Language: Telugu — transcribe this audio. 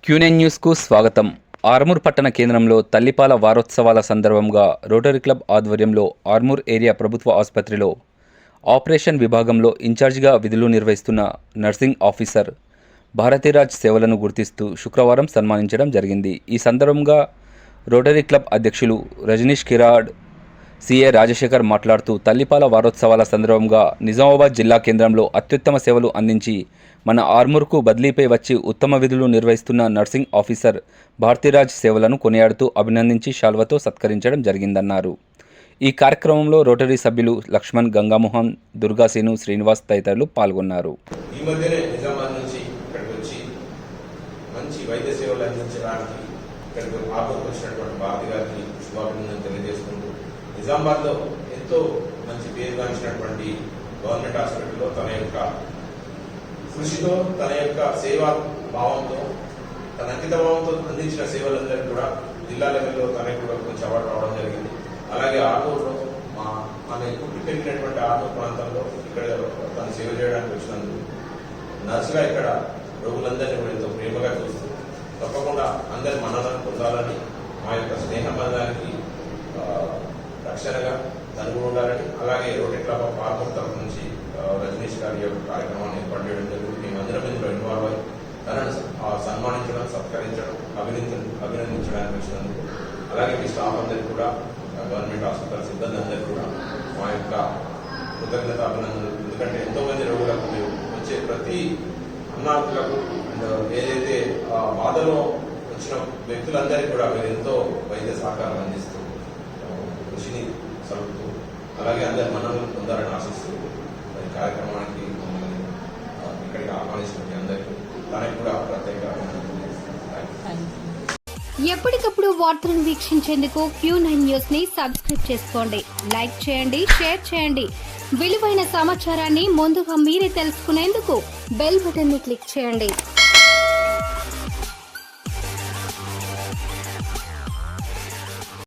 Q9 న్యూస్కు స్వాగతం. ఆర్మూర్ పట్టణ కేంద్రంలో తల్లిపాల వారోత్సవాల సందర్భంగా రోటరీ క్లబ్ ఆధ్వర్యంలో ఆర్మూర్ ఏరియా ప్రభుత్వ ఆసుపత్రిలో ఆపరేషన్ విభాగంలో ఇన్ఛార్జిగా విధులు నిర్వహిస్తున్న నర్సింగ్ ఆఫీసర్ భారతీరాజ్ సేవలను గుర్తిస్తూ శుక్రవారం సన్మానించడం జరిగింది. ఈ సందర్భంగా రోటరీ క్లబ్ అధ్యక్షులు రజనీష్ కిరాడ్ సిఏ రాజశేఖర్ మాట్లాడుతూ తల్లిపాల వారోత్సవాల సందర్భంగా నిజామాబాద్ జిల్లా కేంద్రంలో అత్యుత్తమ సేవలు అందించి మన ఆర్మూర్కు బదిలీపై వచ్చి ఉత్తమ విధులు నిర్వహిస్తున్న నర్సింగ్ ఆఫీసర్ భారతీరాజ్ సేవలను కొనియాడుతూ అభినందించి శాల్వతో సత్కరించడం జరిగిందన్నారు. ఈ కార్యక్రమంలో రోటరీ సభ్యులు లక్ష్మణ్, గంగామోహన్, దుర్గాసేను, శ్రీనివాస్ తదితరులు పాల్గొన్నారు. ఈ మధ్యనే నిజామాబాద్ నుంచి ఇక్కడికి వచ్చి మంచి వైద్య సేవలు అందించడానికి ఇక్కడికి ఆర్మూర్కు వచ్చినటువంటి భారతి గారికి శుభాభినందనలు తెలియజేసుకుంటూ నిజామాబాద్లో ఎంతో మంచి పేరుగాంచినటువంటి గవర్నమెంట్ హాస్పిటల్లో తన యొక్క కృషితో, తన యొక్క సేవా భావంతో, తన అంకిత భావంతో అందించిన సేవలందరికీ కూడా జిల్లా లెవెల్లో తనకు కూడా కొంచెం అవార్డు రావడం జరిగింది. అలాగే ఆర్మూర్లో ఆమె పుట్టి పెరిగినటువంటి ఆర్మూర్ ప్రాంతంలో ఇక్కడ తను సేవ చేయడానికి వచ్చినందుకు నర్సుగా ఇక్కడ రోగులందరినీ కూడా ఎంతో ప్రేమగా చూస్తూ తప్పకుండా అందరి మన్ననలు పొందాలని, మా యొక్క స్నేహబంధానికి రక్షణగా తను ఉండాలని, అలాగే రోటరీ క్లబ్ ఆఫ్ ఆర్మూర్ తరఫు నుంచి రజనీష్ గారి యొక్క కార్యక్రమాన్ని ఏర్పాటు చేయడం జరిగింది. మేమందరం ఇందులో ఇన్వాల్వ్ అయ్యి తనను సన్మానించడం, సత్కరించడం, అభినందించడానికి వచ్చినందుకు, అలాగే మీ స్టాఫ్ అందరికీ కూడా, గవర్నమెంట్ హాస్పిటల్ సిబ్బంది అందరికీ కూడా మా యొక్క కృతజ్ఞత, అభినందనలు. ఎందుకంటే ఎంతోమంది రోగులకు మీరు వచ్చే ప్రతి అన్నార్థులకు అండ్ ఏదైతే బాధలో వచ్చిన వ్యక్తులందరికీ కూడా మీరు ఎంతో వైద్య సహకారం అందిస్తూ కృషిని సలుపుతూ అలాగే అందరి మన్ననలు పొందాలని ఆశిస్తూ ఈ కార్యక్రమానికి ఇక్కడికి ఆహ్వానించిన అందరికీ తనకు కూడా ప్రత్యేక ఎప్పటికప్పుడు వార్తలను వీక్షించేందుకు Q9 న్యూస్ ని సబ్స్క్రైబ్ చేసుకోండి, లైక్ చేయండి, షేర్ చేయండి. విలువైన సమాచారాన్ని ముందుగా మీరే తెలుసుకునేందుకు బెల్ బటన్ ని క్లిక్ చేయండి.